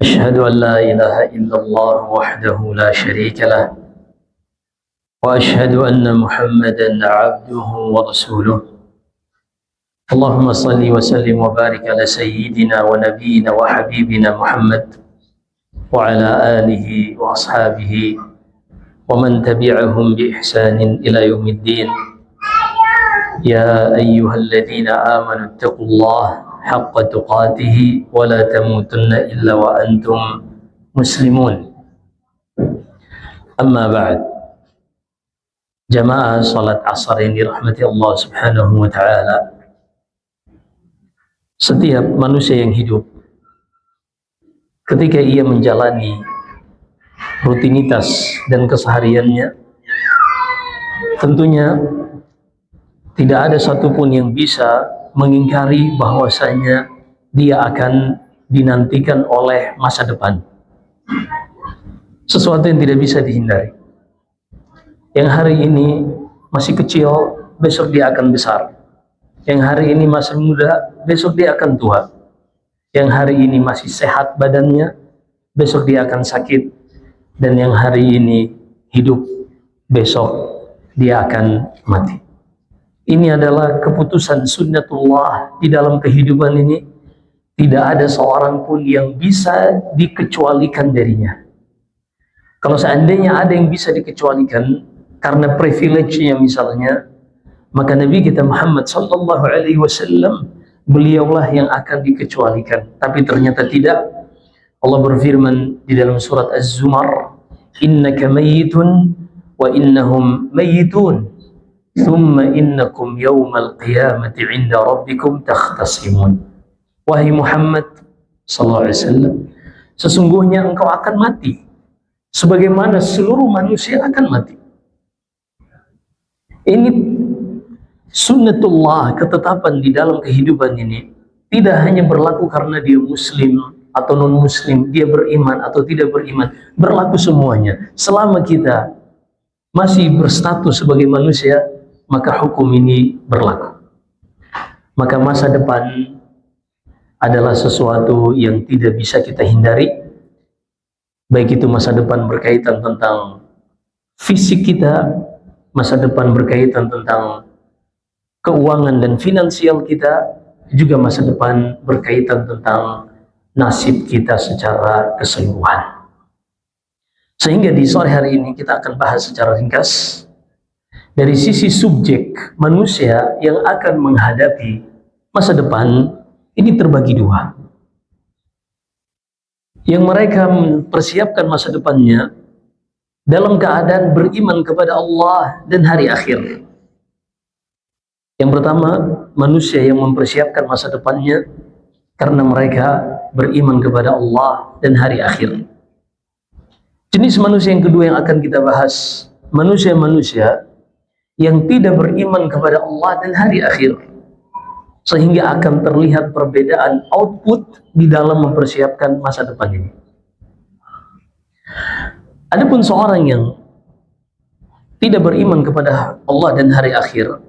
أشهد أن لا إله إلا الله وحده لا شريك له وأشهد أن محمدا عبده ورسوله اللهم صل وسلم وبارك على سيدنا ونبينا وحبيبنا محمد وعلى آله وأصحابه ومن تبعهم بإحسان إلى يوم الدين يا أيها الذين آمنوا اتقوا الله حق تقاته ولا تموتن إلا وأنتم مسلمون أما بعد jamaah salat asar yang dirahmati Allah subhanahu wa ta'ala, setiap manusia yang hidup ketika ia menjalani rutinitas dan kesehariannya, tentunya tidak ada satupun yang bisa mengingkari bahwasanya dia akan dinantikan oleh masa depan, sesuatu yang tidak bisa dihindari. Yang hari ini masih kecil, besok dia akan besar. Yang hari ini masih muda, besok dia akan tua. Yang hari ini masih sehat badannya, besok dia akan sakit. Dan yang hari ini hidup, besok dia akan mati. Ini adalah keputusan sunnatullah di dalam kehidupan ini. Tidak ada seorang pun yang bisa dikecualikan darinya. Kalau seandainya ada yang bisa dikecualikan karena privilege-nya misalnya, maka Nabi kita Muhammad sallallahu alaihi wasallam, beliaulah yang akan dikecualikan. Tapi ternyata tidak. Allah berfirman di dalam surat Az-Zumar, innaka mayyitun wa innahum mayyitun thumma innakum yawmal qiyamati 'inda rabbikum takhtasimun. Wahai Muhammad sallallahu alaihi wasallam, sesungguhnya engkau akan mati sebagaimana seluruh manusia akan mati. Ini sunnatullah, ketetapan di dalam kehidupan ini. Tidak hanya berlaku karena dia muslim atau non muslim, dia beriman atau tidak beriman, berlaku semuanya. Selama kita masih berstatus sebagai manusia, maka hukum ini berlaku. Maka masa depan adalah sesuatu yang tidak bisa kita hindari, baik itu masa depan berkaitan tentang fisik kita, masa depan berkaitan tentang keuangan dan finansial kita, juga masa depan berkaitan tentang nasib kita secara keseluruhan. Sehingga di sore hari ini kita akan bahas secara ringkas dari sisi subjek manusia yang akan menghadapi masa depan. Ini terbagi dua. Yang mereka mempersiapkan masa depannya dalam keadaan beriman kepada Allah dan hari akhir. Yang pertama, manusia yang mempersiapkan masa depannya karena mereka beriman kepada Allah dan hari akhir. Jenis manusia yang kedua yang akan kita bahas, manusia-manusia yang tidak beriman kepada Allah dan hari akhir, sehingga akan terlihat perbedaan output di dalam mempersiapkan masa depan ini. Adapun seorang yang tidak beriman kepada Allah dan hari akhir,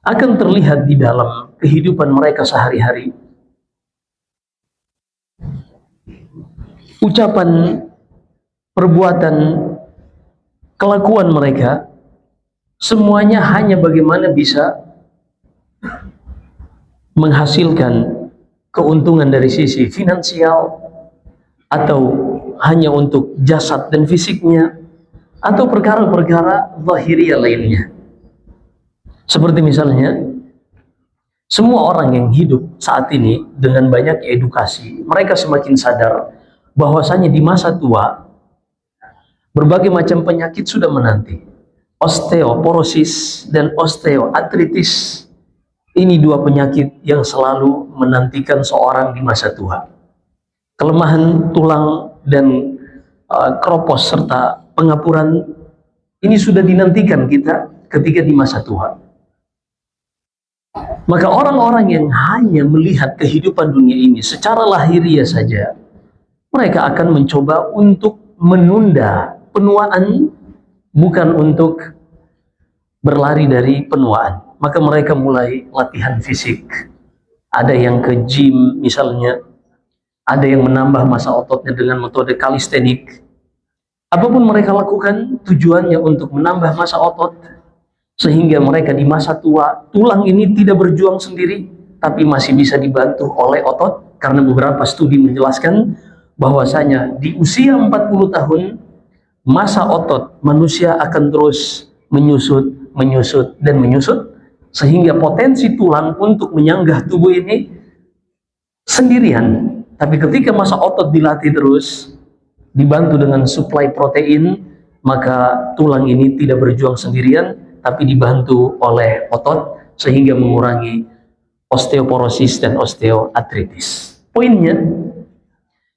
akan terlihat di dalam kehidupan mereka sehari-hari. Ucapan, perbuatan, kelakuan mereka, semuanya hanya bagaimana bisa menghasilkan keuntungan dari sisi finansial, atau hanya untuk jasad dan fisiknya, atau perkara-perkara zahiriyah lainnya. Seperti misalnya, semua orang yang hidup saat ini dengan banyak edukasi, mereka semakin sadar bahwasanya di masa tua berbagai macam penyakit sudah menanti. Osteoporosis dan osteoartritis, ini dua penyakit yang selalu menantikan seorang di masa tua. Kelemahan tulang dan kropos serta pengapuran, ini sudah dinantikan kita ketika di masa tua. Maka orang-orang yang hanya melihat kehidupan dunia ini secara lahiriah saja, mereka akan mencoba untuk menunda penuaan, bukan untuk berlari dari penuaan. Maka mereka mulai latihan fisik. Ada yang ke gym misalnya, ada yang menambah masa ototnya dengan metode kalistenik. Apapun mereka lakukan, tujuannya untuk menambah masa otot, sehingga mereka di masa tua, tulang ini tidak berjuang sendiri, tapi masih bisa dibantu oleh otot, karena beberapa studi menjelaskan bahwasanya di usia 40 tahun, masa otot manusia akan terus menyusut, menyusut, dan menyusut, sehingga potensi tulang untuk menyanggah tubuh ini sendirian. Tapi ketika masa otot dilatih terus, dibantu dengan suplai protein, maka tulang ini tidak berjuang sendirian, tapi dibantu oleh otot, sehingga mengurangi osteoporosis dan osteoartritis. Poinnya,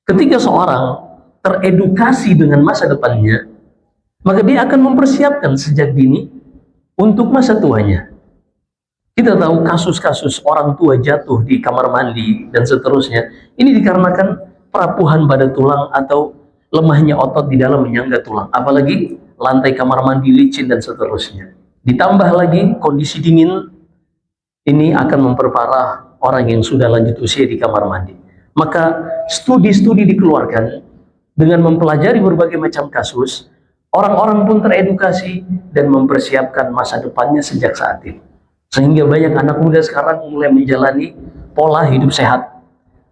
ketika seorang teredukasi dengan masa depannya, maka dia akan mempersiapkan sejak dini untuk masa tuanya. Kita tahu kasus-kasus orang tua jatuh di kamar mandi dan seterusnya, ini dikarenakan perapuhan pada tulang atau lemahnya otot di dalam menyangga tulang, apalagi lantai kamar mandi licin dan seterusnya. Ditambah lagi kondisi dingin, ini akan memperparah orang yang sudah lanjut usia di kamar mandi. Maka studi-studi dikeluarkan dengan mempelajari berbagai macam kasus, orang-orang pun teredukasi dan mempersiapkan masa depannya sejak saat ini. Sehingga banyak anak muda sekarang mulai menjalani pola hidup sehat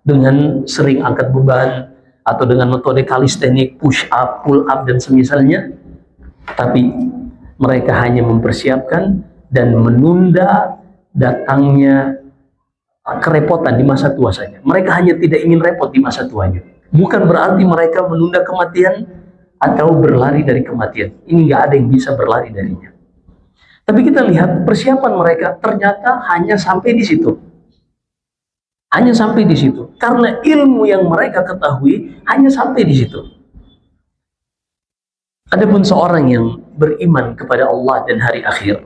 dengan sering angkat beban atau dengan metode kalistenik, push up, pull up, dan semisalnya. Tapi mereka hanya mempersiapkan dan menunda datangnya kerepotan di masa tua saja. Mereka hanya tidak ingin repot di masa tuanya. Bukan berarti mereka menunda kematian atau berlari dari kematian. Ini nggak ada yang bisa berlari darinya. Tapi kita lihat persiapan mereka ternyata hanya sampai di situ. Hanya sampai di situ. Karena ilmu yang mereka ketahui hanya sampai di situ. Adapun seorang yang beriman kepada Allah dan hari akhir,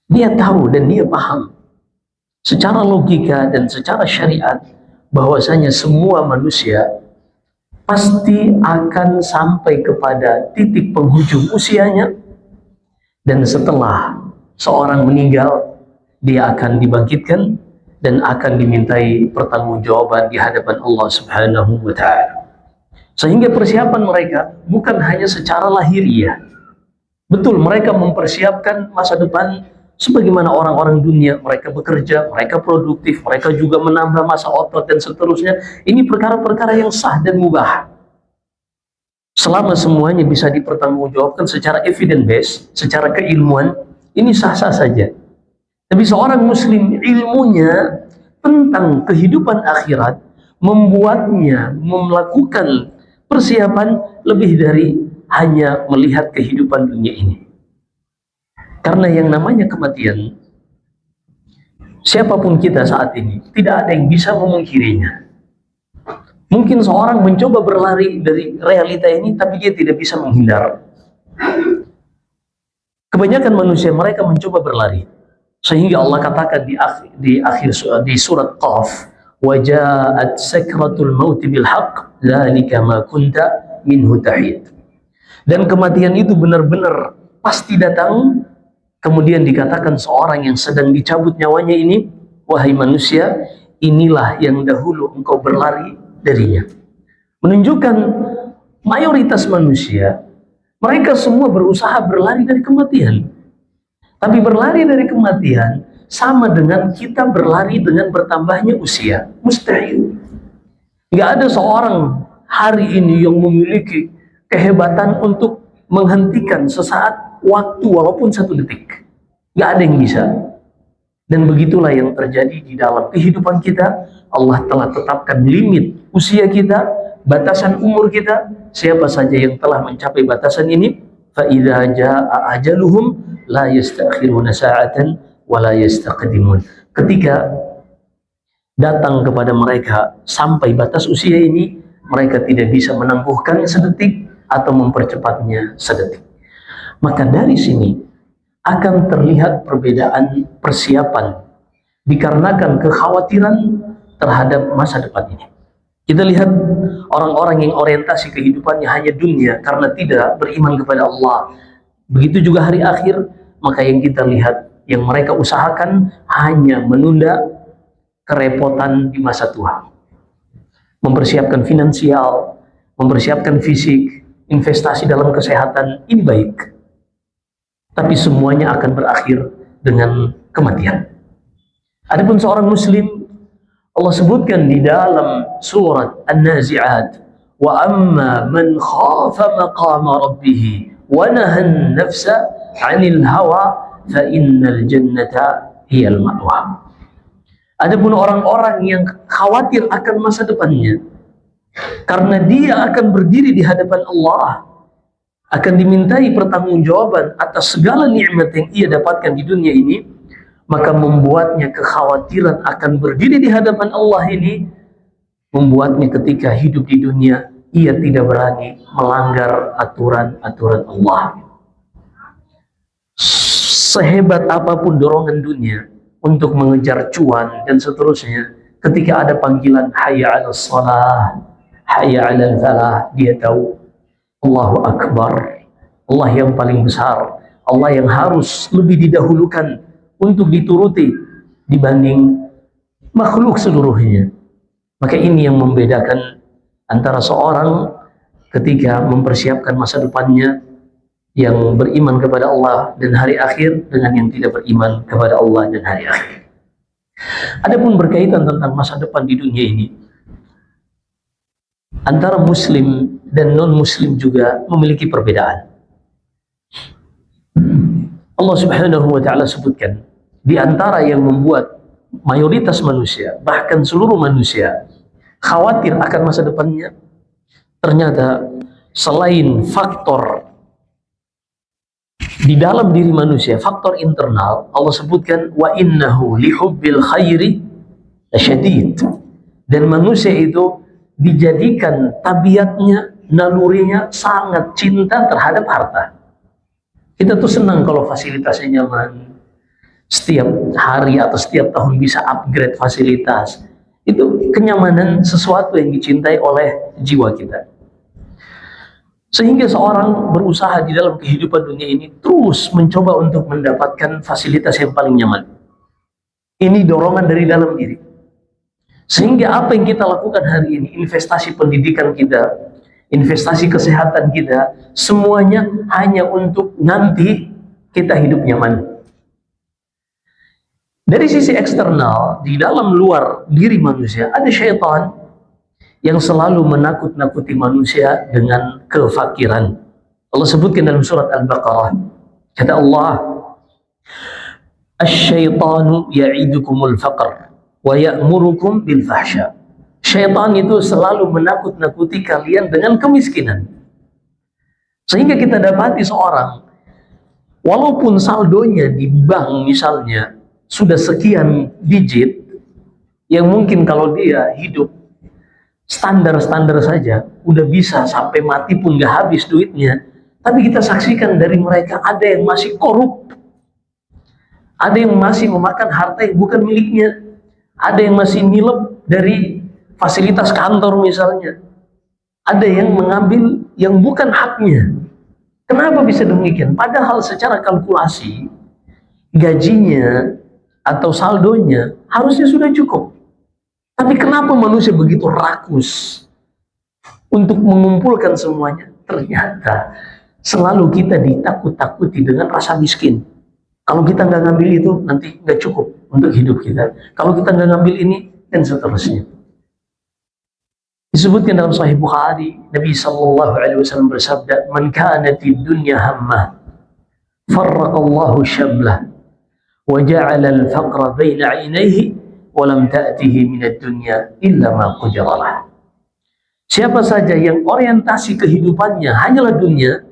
dia tahu dan dia paham secara logika dan secara syariat bahwasanya semua manusia pasti akan sampai kepada titik penghujung usianya, dan setelah seorang meninggal dia akan dibangkitkan dan akan dimintai pertanggungjawaban di hadapan Allah Subhanahu wa Ta'ala. Sehingga persiapan mereka bukan hanya secara lahiriah. Betul, mereka mempersiapkan masa depan sebagaimana orang-orang dunia. Mereka bekerja, mereka produktif, mereka juga menambah masa otot dan seterusnya. Ini perkara-perkara yang sah dan mubah. Selama semuanya bisa dipertanggungjawabkan secara evidence based, secara keilmuan, ini sah-sah saja. Tapi seorang muslim, ilmunya tentang kehidupan akhirat membuatnya melakukan persiapan lebih dari hanya melihat kehidupan dunia ini. Karena yang namanya kematian, siapapun kita saat ini, tidak ada yang bisa memungkirinya. Mungkin seorang mencoba berlari dari realita ini, tapi dia tidak bisa menghindar. Kebanyakan manusia, mereka mencoba berlari. Sehingga Allah katakan di surat Qaf, وَجَاءَتْ سَكْرَةُ الْمَوْتِ بِالْحَقِّ ذَلِكَ مَا كُنْتَ مِنْهُ تَحِيدٌ. Dan kematian itu benar-benar pasti datang. Kemudian dikatakan seorang yang sedang dicabut nyawanya ini, wahai manusia, inilah yang dahulu engkau berlari darinya. Menunjukkan mayoritas manusia, mereka semua berusaha berlari dari kematian. Tapi berlari dari kematian sama dengan kita berlari dengan bertambahnya usia. Mustahil. Nggak ada seorang hari ini yang memiliki kehebatan untuk menghentikan sesaat waktu walaupun 1 detik. Nggak ada yang bisa. Dan begitulah yang terjadi di dalam kehidupan kita. Allah telah tetapkan limit usia kita, batasan umur kita. Siapa saja yang telah mencapai batasan ini, فَإِذَا جَاءَ أَجَلُهُمْ لَا يَسْتَأْخِرُونَ سَاعَةً وَلَا يَسْتَقْدِمُونَ. Ketika datang kepada mereka sampai batas usia ini, mereka tidak bisa menangguhkan sedetik atau mempercepatnya sedetik. Maka dari sini akan terlihat perbedaan persiapan dikarenakan kekhawatiran terhadap masa depan ini. Kita lihat orang-orang yang orientasi kehidupannya hanya dunia karena tidak beriman kepada Allah. Begitu juga hari akhir, maka yang kita lihat yang mereka usahakan hanya menunda kerepotan di masa tua. mempersiapkan finansial, mempersiapkan fisik, investasi dalam kesehatan, ini baik. Tapi semuanya akan berakhir dengan kematian. Adapun seorang muslim, Allah sebutkan di dalam surat An-Nazi'at, wa amma man khafa maqama rabbih wa nahan nafsa 'anil hawa fa innal jannata hiyal ma'wa. Adapun orang-orang yang khawatir akan masa depannya, karena dia akan berdiri di hadapan Allah, akan dimintai pertanggungjawaban atas segala nikmat yang ia dapatkan di dunia ini, maka membuatnya kekhawatiran akan berdiri di hadapan Allah ini, membuatnya ketika hidup di dunia, ia tidak berani melanggar aturan-aturan Allah. Sehebat apapun dorongan dunia untuk mengejar cuan dan seterusnya, ketika ada panggilan hayya 'alas shalah, hayya 'alal falah, dia tahu Allahu Akbar, Allah yang paling besar, Allah yang harus lebih didahulukan untuk dituruti dibanding makhluk seluruhnya. Maka ini yang membedakan antara seorang ketika mempersiapkan masa depannya yang beriman kepada Allah dan hari akhir dengan yang tidak beriman kepada Allah dan hari akhir. Adapun berkaitan tentang masa depan di dunia ini, antara muslim dan non-muslim juga memiliki perbedaan. Allah Subhanahu wa taala sebutkan, di antara yang membuat mayoritas manusia, bahkan seluruh manusia, khawatir akan masa depannya, ternyata selain faktor di dalam diri manusia, faktor internal, Allah sebutkan wa innahu lihubbil khairi lasyadid. Dan manusia itu dijadikan tabiatnya, nalurinya sangat cinta terhadap harta. Kita tuh senang kalau fasilitasnya nyaman, setiap hari atau setiap tahun bisa upgrade fasilitas. Itu kenyamanan, sesuatu yang dicintai oleh jiwa kita. Sehingga seorang berusaha di dalam kehidupan dunia ini terus mencoba untuk mendapatkan fasilitas yang paling nyaman. Ini dorongan dari dalam diri. Sehingga apa yang kita lakukan hari ini, investasi pendidikan kita, investasi kesehatan kita, semuanya hanya untuk nanti kita hidup nyaman. Dari sisi eksternal, di dalam luar diri manusia, ada syaitan yang selalu menakut-nakuti manusia dengan kefakiran. Allah sebutkan dalam surat Al-Baqarah, kata Allah, "Asy-syaitanu ya'idukumul faqr wa ya'murukum bil fahsya." Syaitan itu selalu menakut-nakuti kalian dengan kemiskinan. Sehingga kita dapati seorang, walaupun saldonya di bank misalnya sudah sekian digit, yang mungkin kalau dia hidup standar-standar saja, udah bisa sampai mati pun gak habis duitnya. Tapi kita saksikan dari mereka ada yang masih korup, ada yang masih memakan harta yang bukan miliknya, ada yang masih nilep dari fasilitas kantor misalnya, ada yang mengambil yang bukan haknya. Kenapa bisa demikian? Padahal secara kalkulasi gajinya atau saldonya harusnya sudah cukup. Tapi kenapa manusia begitu rakus untuk mengumpulkan semuanya? Ternyata selalu kita ditakut-takuti dengan rasa miskin. Kalau kita nggak ngambil itu, nanti nggak cukup untuk hidup kita. Kalau kita nggak ngambil ini, dan seterusnya. Disebutkan dalam Sahih Bukhari, Nabi Sallallahu Alaihi Wasallam bersabda, "Man kanatid dunya hammah, farraqallahu syablah, wa ja'ala al-faqra baina 'ainaihi, walam ta'tihi minad dunya illa ma qadaralah." Siapa saja yang orientasi kehidupannya hanyalah dunia,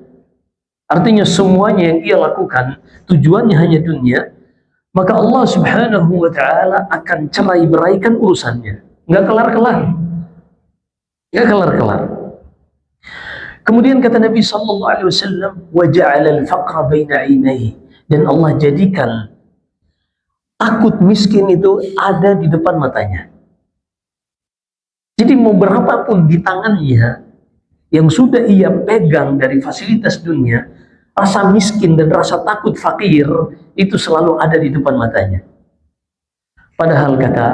artinya semuanya yang ia lakukan tujuannya hanya dunia, maka Allah Subhanahu wa taala akan cerai beraikan urusannya, nggak kelar-kelar. Nggak kelar-kelar. Kemudian kata Nabi sallallahu alaihi wasallam, wa ja'ala al-faqra baina 'ainaihi, dan Allah jadikan takut miskin itu ada di depan matanya. Jadi mau berapapun di tangannya yang sudah ia pegang dari fasilitas dunia, rasa miskin dan rasa takut fakir itu selalu ada di depan matanya. Padahal kata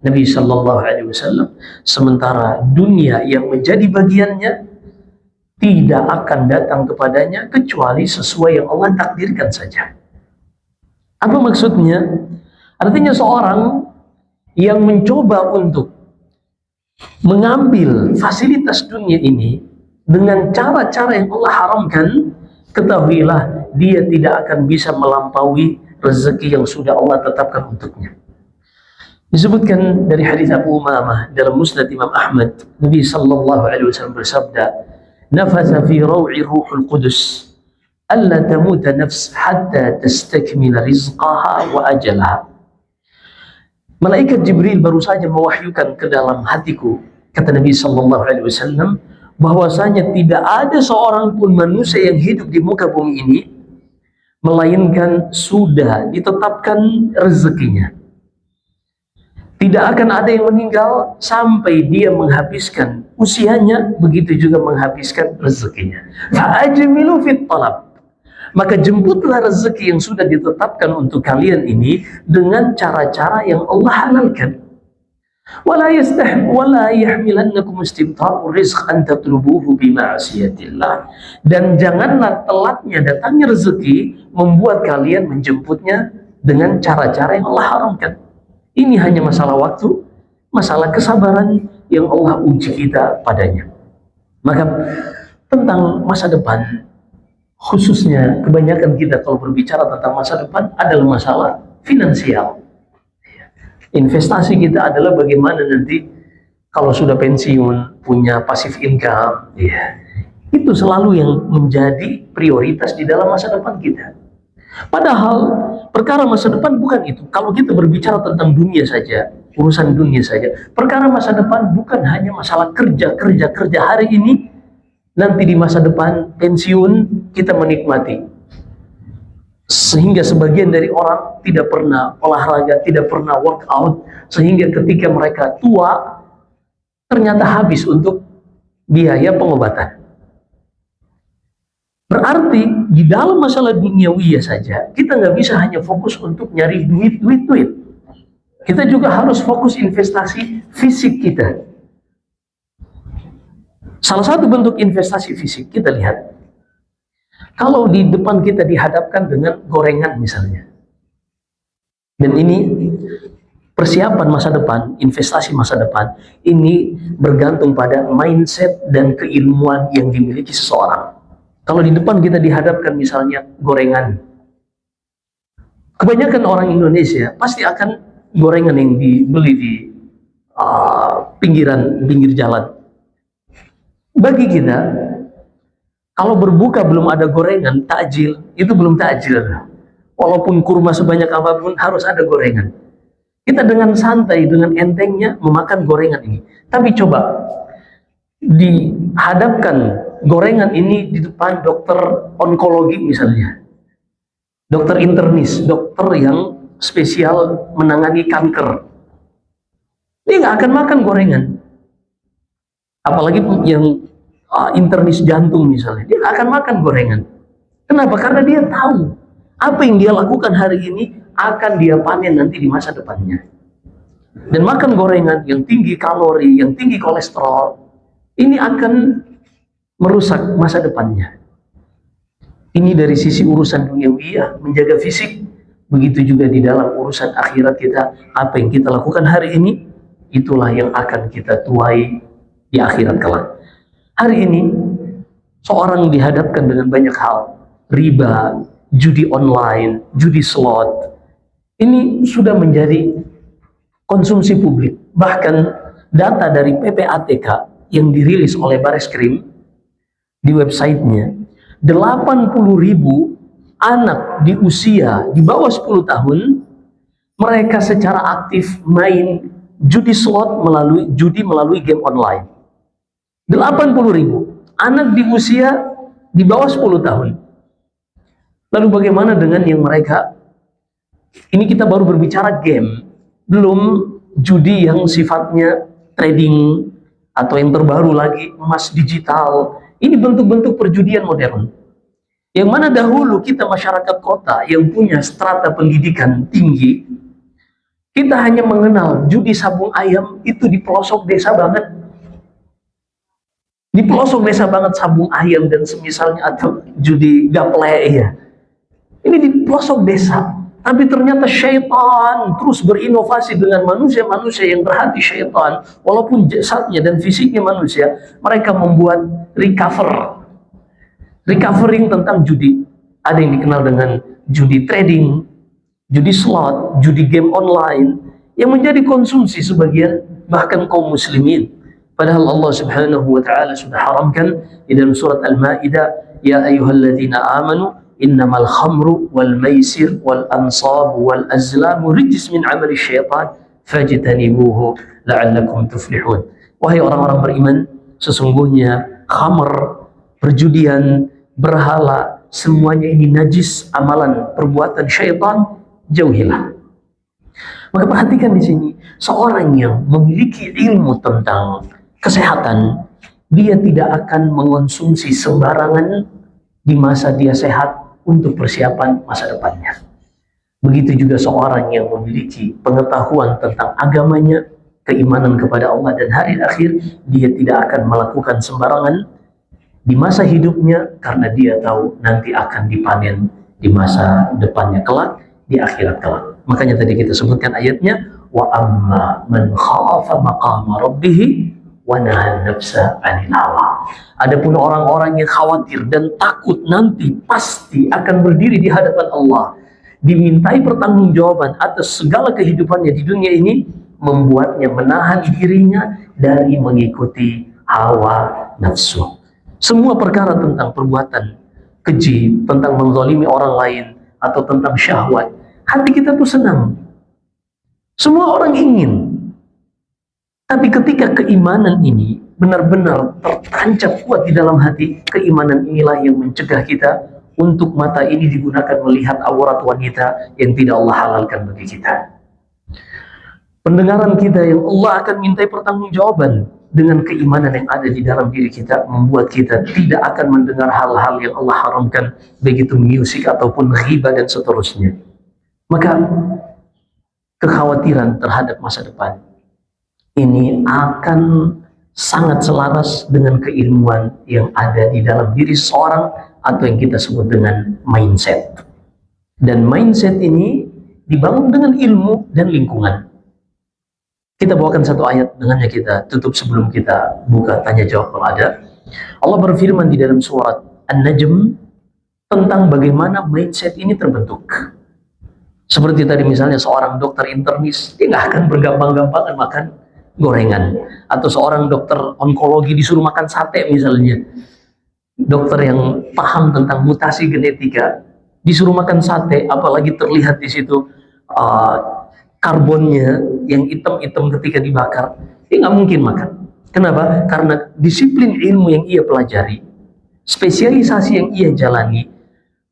Nabi Shallallahu Alaihi Wasallam, sementara dunia yang menjadi bagiannya tidak akan datang kepadanya kecuali sesuai yang Allah takdirkan saja. Apa maksudnya? Artinya seorang yang mencoba untuk mengambil fasilitas dunia ini dengan cara-cara yang Allah haramkan, ketahuilah dia tidak akan bisa melampaui rezeki yang sudah Allah tetapkan untuknya. Disebutkan dari hadis Abu Umamah dalam Musnad Imam Ahmad, Nabi sallallahu alaihi wasallam bersabda, "Nafatha fi raw'i ruhul qudus, alla tamuta nafs hatta tastakmila rizqaha wa ajalaha." Malaikat Jibril baru saja mewahyukan ke dalam hatiku, kata Nabi sallallahu alaihi wasallam, bahwasanya tidak ada seorang pun manusia yang hidup di muka bumi ini melainkan sudah ditetapkan rezekinya. Tidak akan ada yang meninggal sampai dia menghabiskan usianya, begitu juga menghabiskan rezekinya. Fa'ajmilu fit talab. Maka jemputlah rezeki yang sudah ditetapkan untuk kalian ini dengan cara-cara yang Allah halalkan. Wala yahmilannakum istimta'ur rizq an tatlubuhu bima'asiyatillah. Dan janganlah telatnya datangnya rezeki membuat kalian menjemputnya dengan cara-cara yang Allah haramkan. Ini hanya masalah waktu, masalah kesabaran yang Allah uji kita padanya. Maka tentang masa depan, khususnya kebanyakan kita kalau berbicara tentang masa depan adalah masalah finansial. Investasi kita adalah bagaimana nanti kalau sudah pensiun punya passive income. Itu selalu yang menjadi prioritas di dalam masa depan kita. Padahal perkara masa depan bukan itu. Kalau kita berbicara tentang dunia saja, urusan dunia saja, perkara masa depan bukan hanya masalah kerja hari ini, nanti di masa depan pensiun kita menikmati. Sehingga sebagian dari orang tidak pernah olahraga, tidak pernah workout, sehingga ketika mereka tua ternyata habis untuk biaya pengobatan. Berarti di dalam masalah duniawi saja kita nggak bisa hanya fokus untuk nyari duit. Kita juga harus fokus investasi fisik kita. Salah satu bentuk investasi fisik kita lihat, kalau di depan kita dihadapkan dengan gorengan misalnya, dan ini persiapan masa depan, investasi masa depan, ini bergantung pada mindset dan keilmuan yang dimiliki seseorang. Kalau di depan kita dihadapkan misalnya gorengan, kebanyakan orang Indonesia pasti akan gorengan yang dibeli di pinggir jalan. Bagi kita, kalau berbuka belum ada gorengan, takjil, itu belum takjil. Walaupun kurma sebanyak apapun harus ada gorengan. Kita dengan santai, dengan entengnya memakan gorengan ini. Tapi coba dihadapkan gorengan ini di depan dokter onkologi misalnya, dokter internis, dokter yang spesial menangani kanker, dia nggak akan makan gorengan. Apalagi yang internis jantung misalnya, dia nggak akan makan gorengan. Kenapa? Karena dia tahu apa yang dia lakukan hari ini akan dia panen nanti di masa depannya. Dan makan gorengan yang tinggi kalori, yang tinggi kolesterol, ini akan merusak masa depannya. Ini dari sisi urusan duniawiyah, menjaga fisik. Begitu juga di dalam urusan akhirat kita, apa yang kita lakukan hari ini, itulah yang akan kita tuai di akhirat kelak. Hari ini, seorang dihadapkan dengan banyak hal. Riba, judi online, judi slot. Ini sudah menjadi konsumsi publik. Bahkan data dari PPATK yang dirilis oleh Bareskrim di websitenya, 80.000 anak di usia di bawah 10 tahun mereka secara aktif main judi slot melalui game online. 80.000 anak di usia di bawah 10 tahun. Lalu bagaimana dengan yang mereka, ini kita baru berbicara game, belum judi yang sifatnya trading atau yang terbaru lagi emas digital. Ini bentuk-bentuk perjudian modern. Yang mana dahulu kita masyarakat kota yang punya strata pendidikan tinggi, Kita hanya mengenal judi sabung ayam itu di pelosok desa banget. Di pelosok desa banget sabung ayam dan semisalnya, atau judi gaple ya. Ini di pelosok desa. Tapi ternyata syaitan terus berinovasi dengan manusia-manusia yang berhati syaitan. Walaupun jasadnya dan fisiknya manusia, mereka membuat recovering tentang judi. Ada yang dikenal dengan judi trading, judi slot, judi game online, yang menjadi konsumsi sebagian bahkan kaum muslimin. Padahal Allah Subhanahu wa taala sudah haramkan di dalam surat Al-Maidah, ya ayyuhalladzina amanu innamal khamru wal maisir wal ansab wal azlamu rijs min amali syaitan fajtanibuhu la'allakum tuflihun. Wahai orang-orang beriman, sesungguhnya khamr, perjudian, berhala, semuanya ini najis, amalan perbuatan syaitan, jauhilah. Maka perhatikan di sini, seorang yang memiliki ilmu tentang kesehatan, dia tidak akan mengonsumsi sembarangan di masa dia sehat untuk persiapan masa depannya. Begitu juga seorang yang memiliki pengetahuan tentang agamanya, keimanan kepada Allah dan hari akhir, dia tidak akan melakukan sembarangan di masa hidupnya karena dia tahu nanti akan dipanen di masa depannya kelak, di akhirat kelak. Makanya tadi kita sebutkan ayatnya, wa amma man khafa maqama rabbih wa nahan nafsa 'anil hawa. Adapun orang-orang yang khawatir dan takut nanti pasti akan berdiri di hadapan Allah, dimintai pertanggungjawaban atas segala kehidupannya di dunia ini, membuatnya menahan dirinya dari mengikuti hawa nafsu. Semua perkara tentang perbuatan keji, tentang menzalimi orang lain, atau tentang syahwat, hati kita tuh senang. Semua orang ingin. Tapi ketika keimanan ini benar-benar tertancap kuat di dalam hati, keimanan inilah yang mencegah kita untuk mata ini digunakan melihat aurat wanita yang tidak Allah halalkan bagi kita. Pendengaran kita yang Allah akan mintai pertanggungjawaban dengan keimanan yang ada di dalam diri kita, membuat kita tidak akan mendengar hal-hal yang Allah haramkan, begitu musik ataupun ghibah dan seterusnya. Maka kekhawatiran terhadap masa depan ini akan sangat selaras dengan keilmuan yang ada di dalam diri seorang, atau yang kita sebut dengan mindset. Dan mindset ini dibangun dengan ilmu dan lingkungan. Kita bawakan satu ayat, dengannya kita tutup sebelum kita buka tanya jawab kalau ada. Allah berfirman di dalam surat An-Najm tentang bagaimana mindset ini terbentuk. Seperti tadi misalnya seorang dokter internis, dia nggak akan bergampang-gampangan makan gorengan. Atau seorang dokter onkologi disuruh makan sate misalnya. Dokter yang paham tentang mutasi genetika disuruh makan sate, apalagi terlihat di situ karbonnya yang hitam-hitam ketika dibakar, dia nggak mungkin makan. Kenapa? Karena disiplin ilmu yang ia pelajari, spesialisasi yang ia jalani,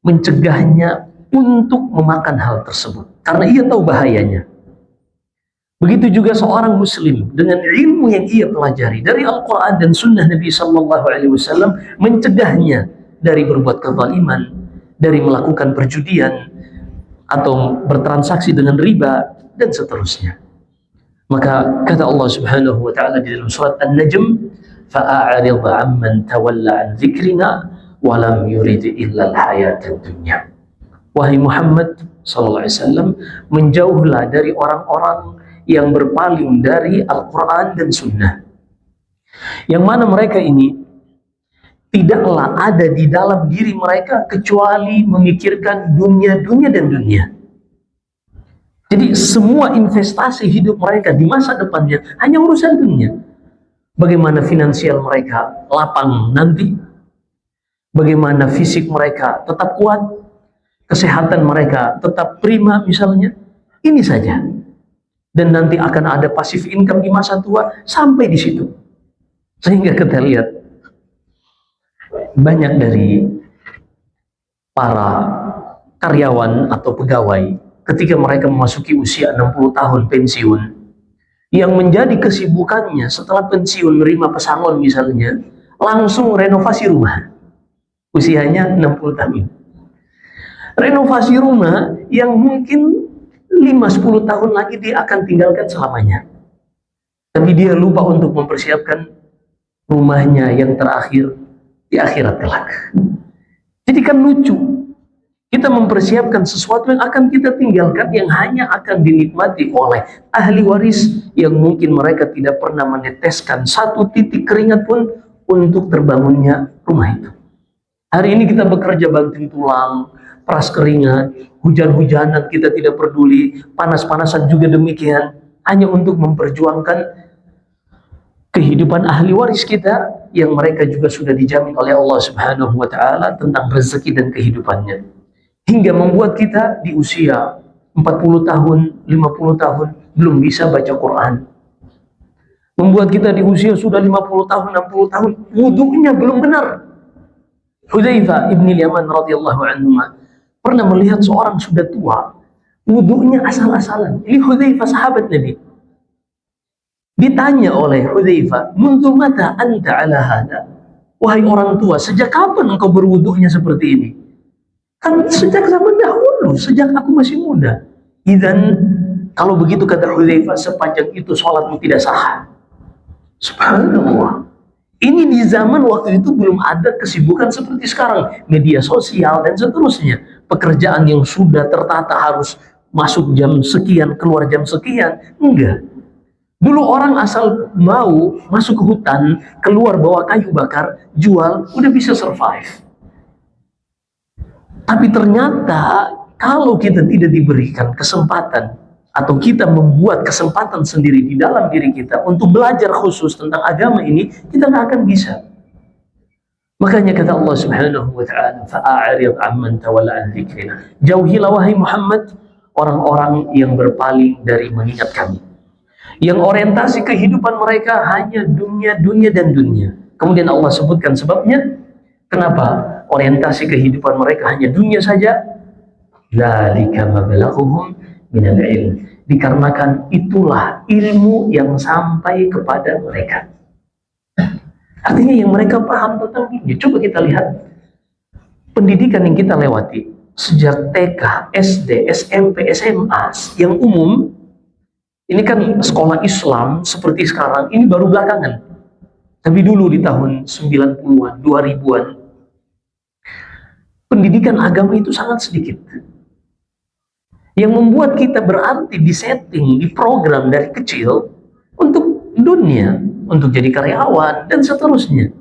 mencegahnya untuk memakan hal tersebut. Karena ia tahu bahayanya. Begitu juga seorang muslim dengan ilmu yang ia pelajari dari Al-Quran dan Sunnah Nabi SAW, mencegahnya dari berbuat kezaliman, dari melakukan perjudian, atau bertransaksi dengan riba, dan seterusnya. Maka kata Allah Subhanahu wa taala di dalam surat An-Najm, fa'a'rid 'amman tawalla 'an dzikrina wa lam yurid illa al-hayatad dunya. Wahai Muhammad sallallahu alaihi wasallam, menjauhlah dari orang-orang yang berpaling dari Al-Qur'an dan Sunnah, yang mana mereka ini tidaklah ada di dalam diri mereka kecuali memikirkan dunia dan dunia. Jadi semua investasi hidup mereka di masa depannya hanya urusan dunia. Bagaimana finansial mereka lapang nanti, bagaimana fisik mereka tetap kuat, kesehatan mereka tetap prima misalnya, ini saja. Dan nanti akan ada passive income di masa tua, sampai di situ. Sehingga kita lihat banyak dari para karyawan atau pegawai ketika mereka memasuki usia 60 tahun pensiun, yang menjadi kesibukannya setelah pensiun menerima pesangon misalnya, langsung renovasi rumah. Usianya 60 tahun. Renovasi rumah yang mungkin 5-10 tahun lagi dia akan tinggalkan selamanya. Tapi dia lupa untuk mempersiapkan rumahnya yang terakhir di akhirat kelak. Jadi kan lucu, kita mempersiapkan sesuatu yang akan kita tinggalkan, yang hanya akan dinikmati oleh ahli waris yang mungkin mereka tidak pernah meneteskan satu titik keringat pun untuk terbangunnya rumah itu. Hari ini kita bekerja banting tulang, peras keringat, hujan-hujanan kita tidak peduli, panas-panasan juga demikian, hanya untuk memperjuangkan kehidupan ahli waris kita yang mereka juga sudah dijamin oleh Allah Subhanahu wa taala tentang rezeki dan kehidupannya. Hingga membuat kita di usia 40 tahun, 50 tahun belum bisa baca Quran. Membuat kita di usia sudah 50 tahun, 60 tahun wudunya belum benar. Hudzaifah ibn Yaman radhiyallahu anhu pernah melihat seorang sudah tua, wudunya asal-asalan. Ini Hudzaifah sahabat Nabi. Ditanya oleh Hudzaifah, "Mundu mata anta ala hada?" Wahai orang tua, sejak kapan engkau berwudunya seperti ini? Kan sejak zaman dahulu, sejak aku masih muda. Dan kalau begitu kata Hudzaifah, sepanjang itu sholatmu tidak sah. Subhanallah. Ini di zaman waktu itu belum ada kesibukan seperti sekarang, media sosial dan seterusnya. Pekerjaan yang sudah tertata harus masuk jam sekian, keluar jam sekian. Enggak. Dulu orang asal mau masuk ke hutan, keluar bawa kayu bakar, jual, udah bisa survive. Tapi ternyata kalau kita tidak diberikan kesempatan atau kita membuat kesempatan sendiri di dalam diri kita untuk belajar khusus tentang agama ini, kita nggak akan bisa. Makanya kata Allah Subhanahu wa taala, "Fa'arid 'amman tawalla 'an dzikrina." Jauhilah wahai Muhammad orang-orang yang berpaling dari mengingat kami. Yang orientasi kehidupan mereka hanya dunia, dunia dan dunia. Kemudian Allah sebutkan sebabnya. Kenapa orientasi kehidupan mereka hanya dunia saja? Dzalika mablaghuhum minal ilm. Dikarenakan itulah ilmu yang sampai kepada mereka. Artinya yang mereka paham tentang dunia. Coba kita lihat pendidikan yang kita lewati sejak TK, SD, SMP, SMA yang umum. Ini kan sekolah Islam seperti sekarang, ini baru belakangan. Tapi dulu di tahun 90-an, 2000-an, pendidikan agama itu sangat sedikit. Yang membuat kita berarti di setting, di program dari kecil untuk dunia, untuk jadi karyawan, dan seterusnya.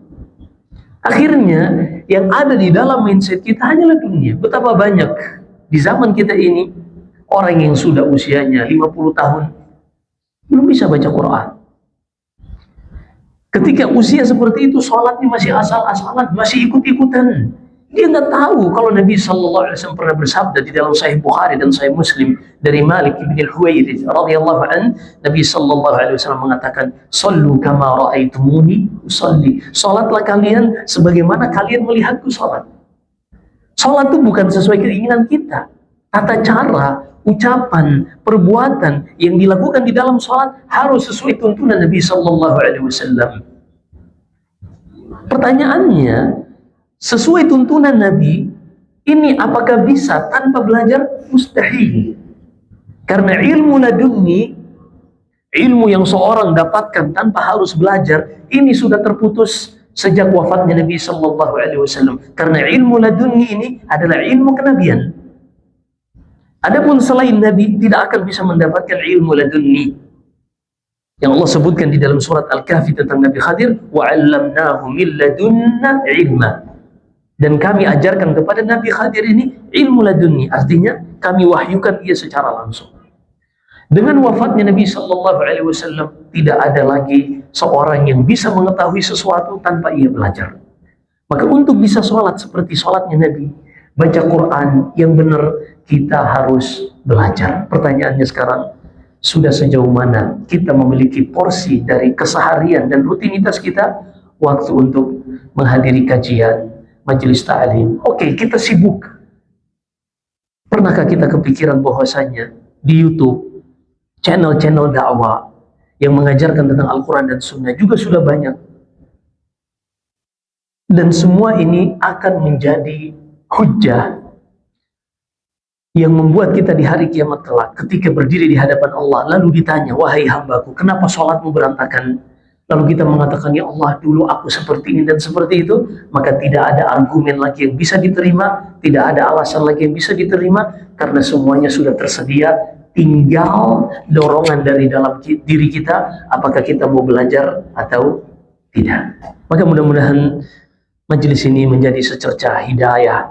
Akhirnya, yang ada di dalam mindset kita hanyalah dunia. Betapa banyak di zaman kita ini, orang yang sudah usianya 50 tahun, belum bisa baca Quran. Ketika usia seperti itu, sholatnya masih asal-asalan, masih ikut-ikutan. Dia nggak tahu kalau Nabi Sallallahu Alaihi Wasallam pernah bersabda di dalam Sahih Bukhari dan Sahih Muslim dari Malik bin Al-Huwairits radhiyallahu an, Nabi Sallallahu Alaihi Wasallam mengatakan, "Sallu kama ra'aitumuni usalli." Salatlah kalian sebagaimana kalian melihatku salat. Salat itu bukan sesuai keinginan kita. Tata cara, ucapan, perbuatan yang dilakukan di dalam salat harus sesuai tuntunan Nabi Sallallahu Alaihi Wasallam. Pertanyaannya, sesuai tuntunan Nabi, ini apakah bisa tanpa belajar? Mustahil. Karena ilmu laduni, ilmu yang seorang dapatkan tanpa harus belajar, ini sudah terputus sejak wafatnya Nabi Sallallahu Alaihi Wasallam. Karena ilmu laduni ini adalah ilmu kenabian. Adapun selain Nabi tidak akan bisa mendapatkan ilmu laduni. Yang Allah sebutkan di dalam surat Al-Kahfi tentang Nabi Khadir, وَعَلَّمْنَاهُ مِنْ لَدُنَّا عِلْمًا. Dan kami ajarkan kepada Nabi Khadir ini ilmu laduni, artinya kami wahyukan ia secara langsung. Dengan wafatnya Nabi Sallallahu Alaihi Wasallam, tidak ada lagi seorang yang bisa mengetahui sesuatu tanpa ia belajar. Maka untuk bisa sholat seperti sholatnya Nabi, baca Quran yang benar, kita harus belajar. Pertanyaannya sekarang, sudah sejauh mana kita memiliki porsi dari keseharian dan rutinitas kita waktu untuk menghadiri kajian, majelis ta'lim? Oke, kita sibuk. Pernahkah kita kepikiran bahwasanya di YouTube channel-channel dakwah yang mengajarkan tentang Al-Quran dan Sunnah juga sudah banyak, dan semua ini akan menjadi hujjah yang membuat kita di hari kiamat kelak ketika berdiri di hadapan Allah lalu ditanya, wahai hambaku, kenapa sholatmu berantakan? Lalu kita mengatakan, ya Allah, dulu aku seperti ini dan seperti itu, maka tidak ada argumen lagi yang bisa diterima, tidak ada alasan lagi yang bisa diterima, karena semuanya sudah tersedia, tinggal dorongan dari dalam diri kita, apakah kita mau belajar atau tidak. Maka mudah-mudahan majelis ini menjadi secercah hidayah,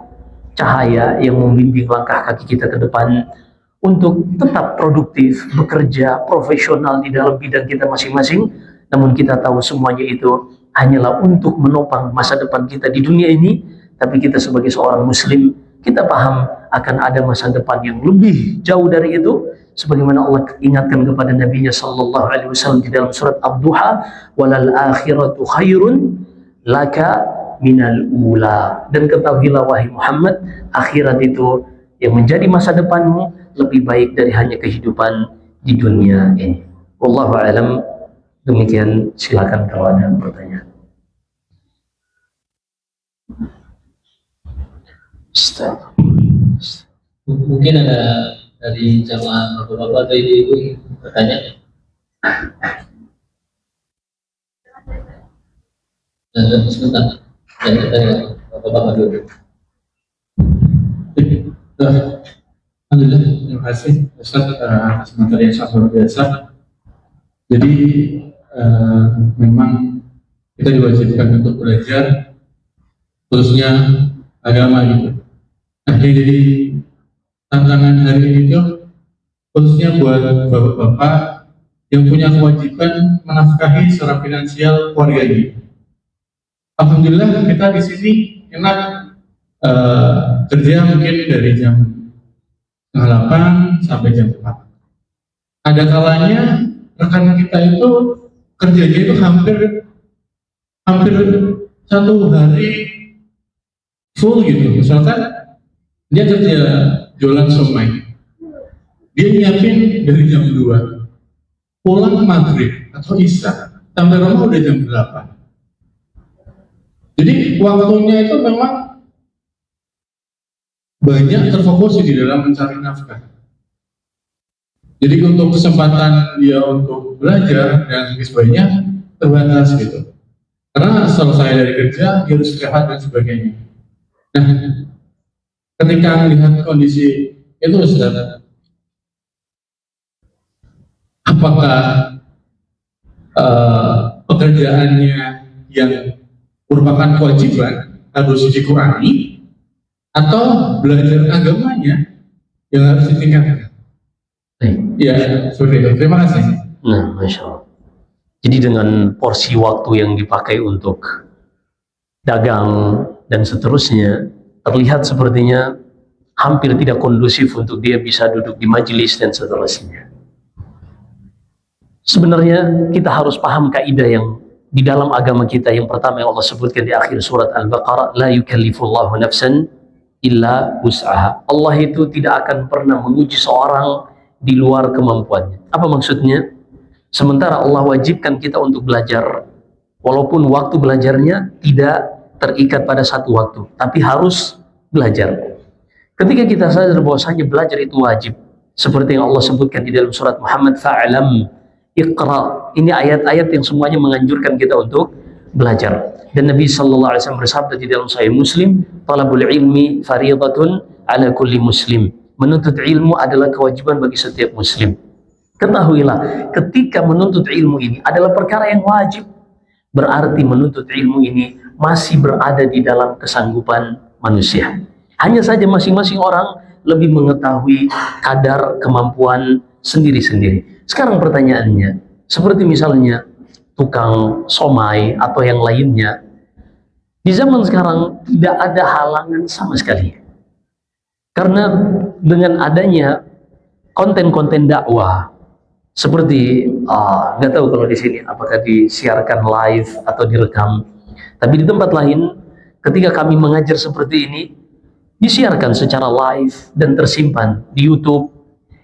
cahaya yang membimbing langkah kaki kita ke depan untuk tetap produktif, bekerja, profesional di dalam bidang kita masing-masing. Namun kita tahu semuanya itu hanyalah untuk menopang masa depan kita di dunia ini. Tapi kita sebagai seorang muslim, kita paham akan ada masa depan yang lebih jauh dari itu. Sebagaimana Allah ingatkan kepada Nabi-Nya sallallahu alaihi wasallam di dalam surat Ad-Duha, walal akhiratu khairun laka minal ula. Dan ketahuilah wahai Muhammad, akhirat itu yang menjadi masa depanmu lebih baik dari hanya kehidupan di dunia ini. Wallahu a'lam. Demikian, silakan kalau ada pertanyaan. Mungkin ada dari jamaah bapak-bapak atau ibu-ibu bertanya. Sebentar. Dan bapak-bapak dulu. Alhamdulillah, terima kasih Ustaz atas materi yang sangat luar biasa. Jadi memang kita diwajibkan untuk belajar, khususnya agama gitu. Nah, jadi tantangan hari ini itu khususnya buat bapak-bapak yang punya kewajiban menafkahi secara finansial keluarga ini. Alhamdulillah kita di sini enak kerja mungkin dari jam 8 sampai jam 4. Ada kalanya rekan kita itu kerjanya itu hampir satu hari full gitu. Misalkan dia kerja jualan somai, dia nyiapin dari jam 2, pulang maghrib atau isya, sampai rumah udah jam 8. Jadi waktunya itu memang banyak terfokus di dalam mencari nafkah. Jadi untuk kesempatan dia untuk belajar dan sebagainya terbatas gitu. Karena selesai dari kerja, dia harus istirahat dan sebagainya. Nah, ketika melihat kondisi itu, Ustaz, apakah pekerjaannya yang merupakan kewajiban harus dikurangi, atau belajar agamanya yang harus ditingkatkan? Ya, seperti itu. Terima kasih. Nah, Masya Allah. Jadi dengan porsi waktu yang dipakai untuk dagang dan seterusnya, terlihat sepertinya hampir tidak kondusif untuk dia bisa duduk di majelis dan seterusnya. Sebenarnya kita harus paham kaidah yang di dalam agama kita. Yang pertama yang Allah sebutkan di akhir surat Al-Baqarah, la yukallifullahu nafsan illa wus'aha. Allah itu tidak akan pernah menguji seorang di luar kemampuannya. Apa maksudnya? Sementara Allah wajibkan kita untuk belajar, walaupun waktu belajarnya tidak terikat pada satu waktu, tapi harus belajar. Ketika kita sadar bahwasanya belajar itu wajib, seperti yang Allah sebutkan di dalam surat Muhammad, fa'alam iqra. Ini ayat-ayat yang semuanya menganjurkan kita untuk belajar. Dan Nabi sallallahu alaihi wasallam bersabda di dalam Sahih Muslim, talabul ilmi fariidatun ala kulli muslim. Menuntut ilmu adalah kewajiban bagi setiap muslim. Ketahuilah, ketika menuntut ilmu ini adalah perkara yang wajib, berarti menuntut ilmu ini masih berada di dalam kesanggupan manusia. Hanya saja masing-masing orang lebih mengetahui kadar kemampuan sendiri-sendiri. Sekarang pertanyaannya, seperti misalnya tukang somai atau yang lainnya, di zaman sekarang tidak ada halangan sama sekali. Karena dengan adanya konten-konten dakwah seperti nggak tahu kalau di sini apakah disiarkan live atau direkam, tapi di tempat lain ketika kami mengajar seperti ini disiarkan secara live dan tersimpan di YouTube,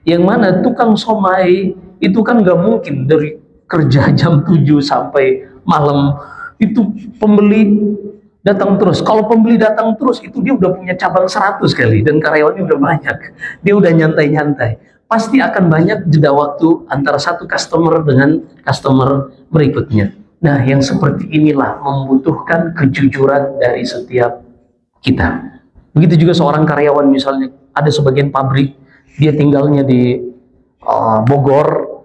yang mana tukang somai itu kan nggak mungkin dari kerja jam 7 sampai malam, itu pembeli Datang terus. Kalau pembeli datang terus, itu dia udah punya cabang 100 kali dan karyawannya udah banyak. Dia udah nyantai-nyantai. Pasti akan banyak jeda waktu antara satu customer dengan customer berikutnya. Nah, yang seperti inilah membutuhkan kejujuran dari setiap kita. Begitu juga seorang karyawan, misalnya ada sebagian pabrik, dia tinggalnya di Bogor,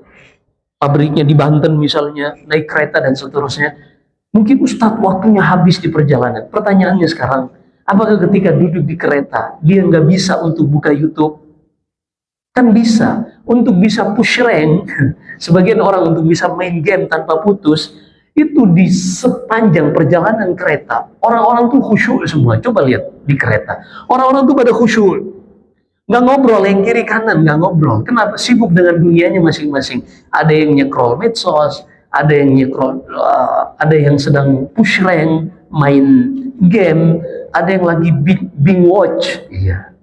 pabriknya di Banten misalnya, naik kereta dan seterusnya. Mungkin Ustadz waktunya habis di perjalanan. Pertanyaannya sekarang, apakah ketika duduk di kereta, dia nggak bisa untuk buka YouTube? Kan bisa. Untuk bisa push rank, sebagian orang untuk bisa main game tanpa putus, itu di sepanjang perjalanan kereta, orang-orang tuh khusyuk semua. Coba lihat di kereta. Orang-orang tuh pada khusyuk. Nggak ngobrol, yang kiri kanan nggak ngobrol. Kenapa? Sibuk dengan dunianya masing-masing. Ada yang nyekrol medsos, ada yang ada yang sedang push rank, main game, ada yang lagi Bing watch. Iya.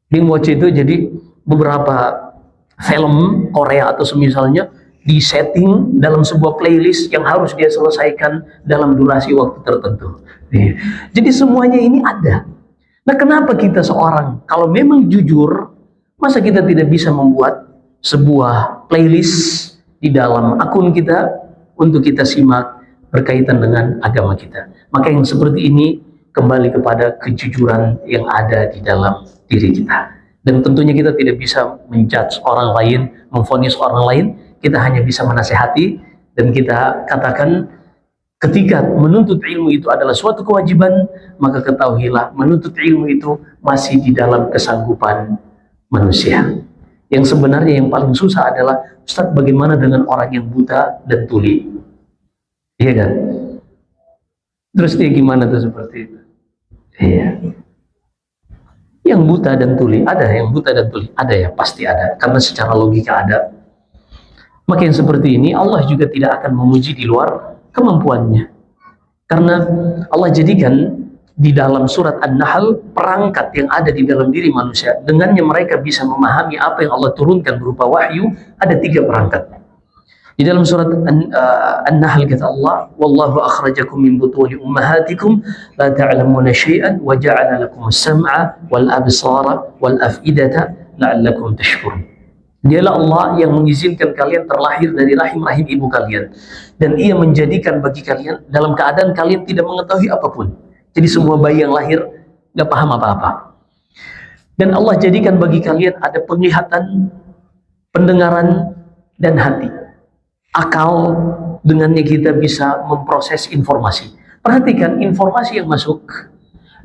Bing watch itu jadi beberapa film Korea atau semisalnya di setting dalam sebuah playlist yang harus dia selesaikan dalam durasi waktu tertentu. Iya. Jadi semuanya ini ada. Nah, kenapa kita seorang, kalau memang jujur, masa kita tidak bisa membuat sebuah playlist di dalam akun kita untuk kita simak berkaitan dengan agama kita. Maka yang seperti ini kembali kepada kejujuran yang ada di dalam diri kita. Dan tentunya kita tidak bisa menjudge orang lain, memvonis orang lain, kita hanya bisa menasehati dan kita katakan ketika menuntut ilmu itu adalah suatu kewajiban, maka ketahuilah menuntut ilmu itu masih di dalam kesanggupan manusia. Yang sebenarnya yang paling susah adalah, Ustadz, bagaimana dengan orang yang buta dan tuli? Iya kan? Terus dia gimana tuh seperti itu? Iya. Yang buta dan tuli, ada yang buta dan tuli? Ada ya, pasti ada. Karena secara logika ada. Maka yang seperti ini Allah juga tidak akan memuji di luar kemampuannya. Karena Allah jadikan di dalam surat An-Nahl perangkat yang ada di dalam diri manusia, dengannya mereka bisa memahami apa yang Allah turunkan berupa wahyu, ada 3 perangkat. Di dalam surat An-Nahl kata Allah, "Wallahu akhrajakum min butuni ummahatikum la ta'lamuna syai'an wa ja'ala lakum as-sam'a wal absara wal af'idata la'allakum tashkurun." Dialah Allah yang mengizinkan kalian terlahir dari rahim-rahim ibu kalian, dan Ia menjadikan bagi kalian dalam keadaan kalian tidak mengetahui apapun. Jadi semua bayi yang lahir nggak paham apa-apa. Dan Allah jadikan bagi kalian ada penglihatan, pendengaran, dan hati. Akal, dengannya kita bisa memproses informasi. Perhatikan informasi yang masuk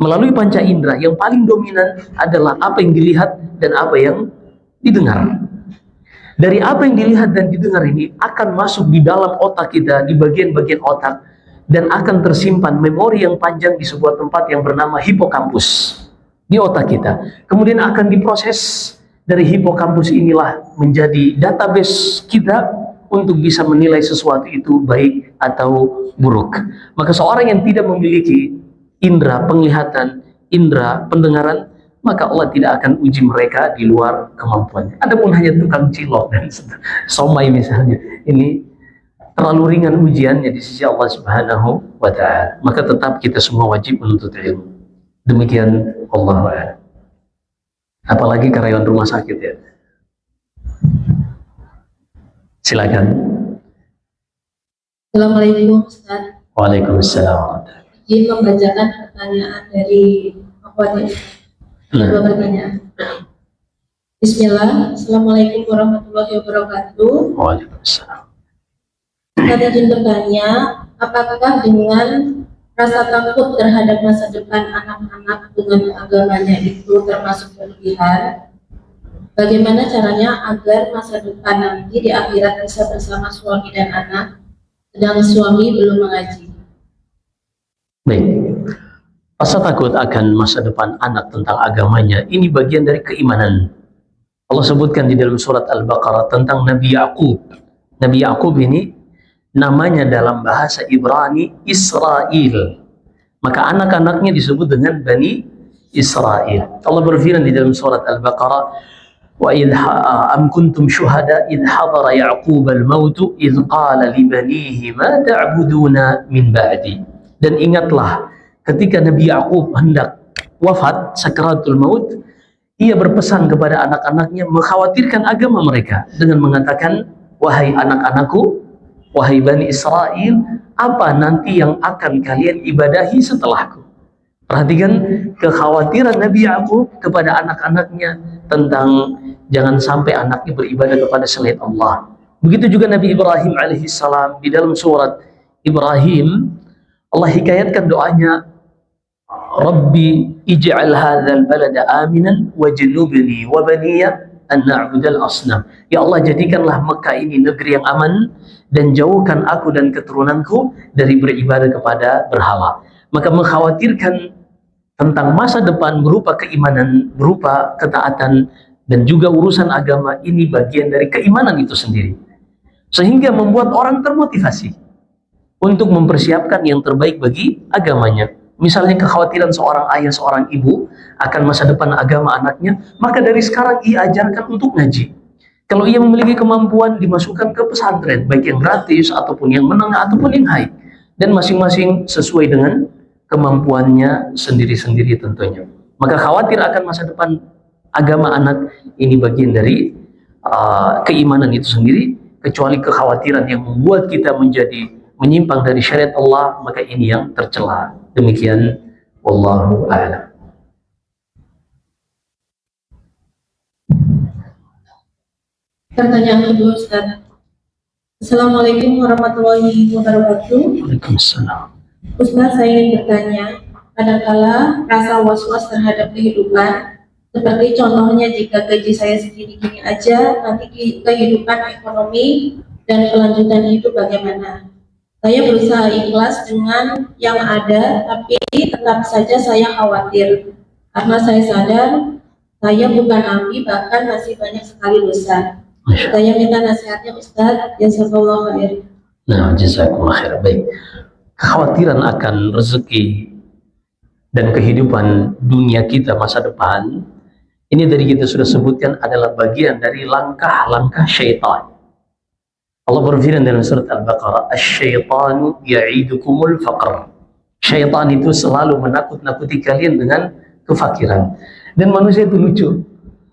melalui panca indera, yang paling dominan adalah apa yang dilihat dan apa yang didengar. Dari apa yang dilihat dan didengar ini akan masuk di dalam otak kita, di bagian-bagian otak, dan akan tersimpan memori yang panjang di sebuah tempat yang bernama hipokampus di otak kita. Kemudian akan diproses dari hipokampus inilah menjadi database kita untuk bisa menilai sesuatu itu baik atau buruk. Maka seorang yang tidak memiliki indera penglihatan, indera pendengaran, maka Allah tidak akan uji mereka di luar kemampuannya. Adapun hanya tukang cilok dan somai misalnya, ini terlalu ringan ujiannya di sisi Allah Subhanahu wa Ta'ala. Maka tetap kita semua wajib menuntut ilmu. Demikian Allah. Apalagi karyawan rumah sakit ya. Silakan. Assalamualaikum Ustaz. Waalaikumsalam. Izin membacakan pertanyaan dari akhwat. Dua pertanyaan. Bismillah. Assalamualaikum warahmatullahi wabarakatuh. Waalaikumsalam. Saya izin bertanya, apakah dengan rasa takut terhadap masa depan anak-anak dengan agamanya itu termasuk berlebihan? Bagaimana caranya agar masa depan nanti di akhirat bisa bersama suami dan anak, sedang suami belum mengaji? Baik. Rasa takut akan masa depan anak tentang agamanya, ini bagian dari keimanan. Allah sebutkan di dalam surat Al-Baqarah tentang Nabi Ya'qub. Nabi Ya'qub ini namanya dalam bahasa Ibrani Israel. Maka anak-anaknya disebut dengan Bani Israel. Allah berfirman di dalam surat Al-Baqarah, وَإِذْ أَمْ كُنْتُمْ شُهَدَاءَ إِذْ حَضَرَ يَعْقُوبَ الْمَوْتُ إِذْ قَالَ لِبَنِيهِ مَا تَعْبُدُونَ مِنْ بَعْدِي. Dan ingatlah ketika Nabi Yakub hendak wafat, sakaratul maut, ia berpesan kepada anak-anaknya mengkhawatirkan agama mereka dengan mengatakan, wahai anak-anakku, wahai Bani Israel, apa nanti yang akan kalian ibadahi setelahku? Perhatikan kekhawatiran Nabi Yakub kepada anak-anaknya tentang jangan sampai anaknya beribadah kepada selain Allah. Begitu juga Nabi Ibrahim alaihissalam, di dalam surat Ibrahim Allah hikayatkan doanya, Rabbi ij'al hadzal balada aminan wajnubni wa baniya an na'budal asnam. Ya Allah, jadikanlah Mekah ini negeri yang aman dan jauhkan aku dan keturunanku dari beribadah kepada berhala. Maka mengkhawatirkan tentang masa depan berupa keimanan, berupa ketaatan, dan juga urusan agama, ini bagian dari keimanan itu sendiri. Sehingga membuat orang termotivasi untuk mempersiapkan yang terbaik bagi agamanya. Misalnya kekhawatiran seorang ayah, seorang ibu akan masa depan agama anaknya, maka dari sekarang ia ajarkan untuk ngaji. Kalau ia memiliki kemampuan, dimasukkan ke pesantren, baik yang gratis ataupun yang menengah ataupun yang high, dan masing-masing sesuai dengan kemampuannya sendiri-sendiri tentunya. Maka khawatir akan masa depan agama anak, ini bagian dari keimanan itu sendiri. Kecuali kekhawatiran yang membuat kita menjadi menyimpang dari syariat Allah, maka ini yang tercela. Demikian, wallahu a'lam. Pertanyaan kedua, Ustaz. Assalamualaikum warahmatullahi wabarakatuh. Waalaikumsalam. Ustaz, saya ingin bertanya, kadangkala rasa was-was terhadap kehidupan, seperti contohnya jika gaji saya segini-gini aja, nanti kehidupan ekonomi dan kelanjutan hidup bagaimana? Saya berusaha ikhlas dengan yang ada, tapi tetap saja saya khawatir karena saya sadar saya bukan nabi, bahkan masih banyak sekali dosa. Saya minta nasihatnya Ustaz. Jazakallahu khair. Nah, jazakumullah khair. Baik. Kekhawatiran akan rezeki dan kehidupan dunia kita masa depan, ini dari kita sudah sebutkan adalah bagian dari langkah-langkah syaitan. Allah berfirman dalam surat Al-Baqarah, "Asy-syaitanu ya'idukumul faqr." Syaitan itu selalu menakut-nakuti kalian dengan kefakiran. Dan manusia itu lucu.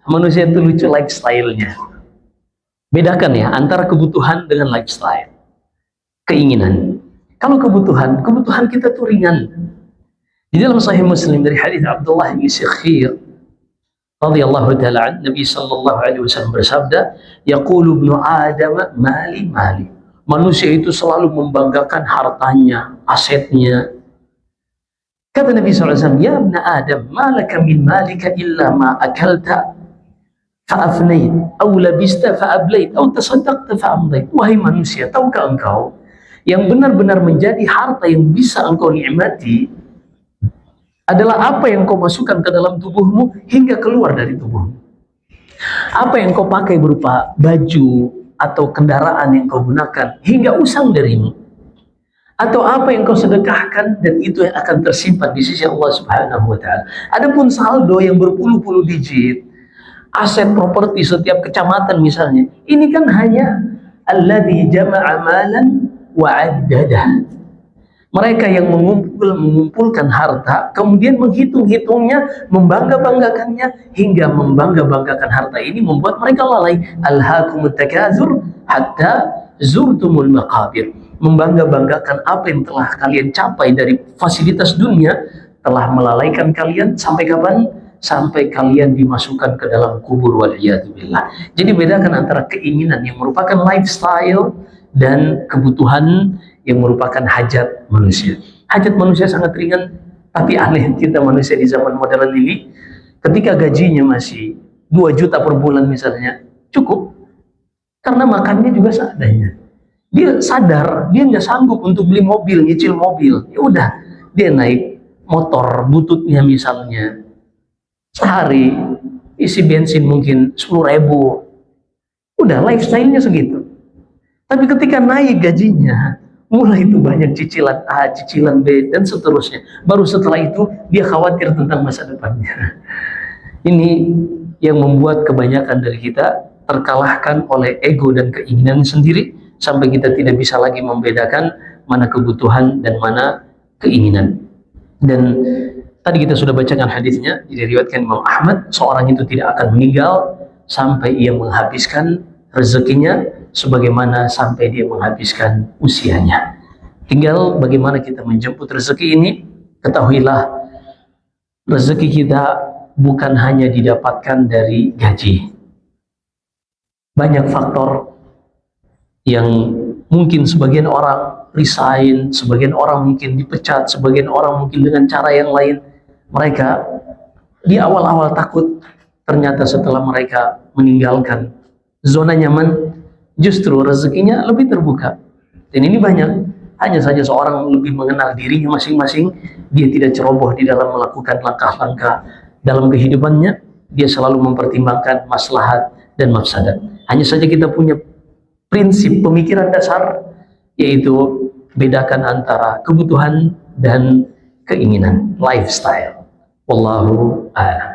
Manusia itu lucu lifestyle-nya. Bedakan ya antara kebutuhan dengan lifestyle. Keinginan. Kalau kebutuhan kita tuh ringan. Di dalam Sahih Muslim dari hadis Abdullah bin Syakhir radhiyallahu ta'ala an, Nabi sallallahu alaihi wasallam bersabda, yaqulu ibnu Adam mali mali. Manusia itu selalu membanggakan hartanya, asetnya. Kata Nabi SAW, ya ibnu Adam, malaka min malika illa ma akalta fa'afnait, aw labista fa'ablait, aw tasaddaqta fa'amdait. Wahai manusia, tahukah engkau yang benar-benar menjadi harta yang bisa engkau nikmati adalah apa yang kau masukkan ke dalam tubuhmu hingga keluar dari tubuhmu. Apa yang kau pakai berupa baju atau kendaraan yang kau gunakan hingga usang darimu. Atau apa yang kau sedekahkan dan itu yang akan tersimpan di sisi Allah Subhanahu wa ta'ala. Adapun saldo yang berpuluh-puluh digit, aset properti setiap kecamatan misalnya, ini kan hanya alladzi jama'a malan wa 'addadah. Mereka yang mengumpulkan harta, kemudian menghitung-hitungnya, membangga-banggakannya, hingga membangga-banggakan harta ini membuat mereka lalai. Alhaakumut takazur hatta zurtumul maqabir. Membangga-banggakan apa yang telah kalian capai dari fasilitas dunia, telah melalaikan kalian sampai kapan? Sampai kalian dimasukkan ke dalam kubur, waliyadzubillah. Jadi bedakan antara keinginan yang merupakan lifestyle dan kebutuhan yang merupakan hajat manusia. Hajat manusia sangat ringan, tapi aneh kita manusia di zaman modern ini, ketika gajinya masih 2 juta per bulan misalnya, cukup. Karena makannya juga seadanya. Dia sadar, dia nggak sanggup untuk beli mobil, nyicil mobil. Ya udah, dia naik motor bututnya misalnya. Sehari isi bensin mungkin 10.000. Udah, lifestyle-nya segitu. Tapi ketika naik gajinya, mulai itu banyak cicilan A, cicilan B, dan seterusnya. Baru setelah itu dia khawatir tentang masa depannya. Ini yang membuat kebanyakan dari kita terkalahkan oleh ego dan keinginan sendiri, sampai kita tidak bisa lagi membedakan mana kebutuhan dan mana keinginan. Dan tadi kita sudah bacakan hadisnya, diriwayatkan Imam Ahmad, seorang itu tidak akan meninggal sampai ia menghabiskan rezekinya sebagaimana sampai dia menghabiskan usianya. Tinggal bagaimana kita menjemput rezeki ini. Ketahuilah, rezeki kita bukan hanya didapatkan dari gaji. Banyak faktor yang mungkin sebagian orang resign, sebagian orang mungkin dipecat, sebagian orang mungkin dengan cara yang lain. Mereka di awal-awal takut, ternyata setelah mereka meninggalkan zona nyaman, justru rezekinya lebih terbuka. Dan ini banyak. Hanya saja seorang lebih mengenal dirinya masing-masing, dia tidak ceroboh di dalam melakukan langkah-langkah dalam kehidupannya, dia selalu mempertimbangkan maslahat dan mafsadat. Hanya saja kita punya prinsip pemikiran dasar, yaitu bedakan antara kebutuhan dan keinginan, lifestyle. Wallahu a'lam.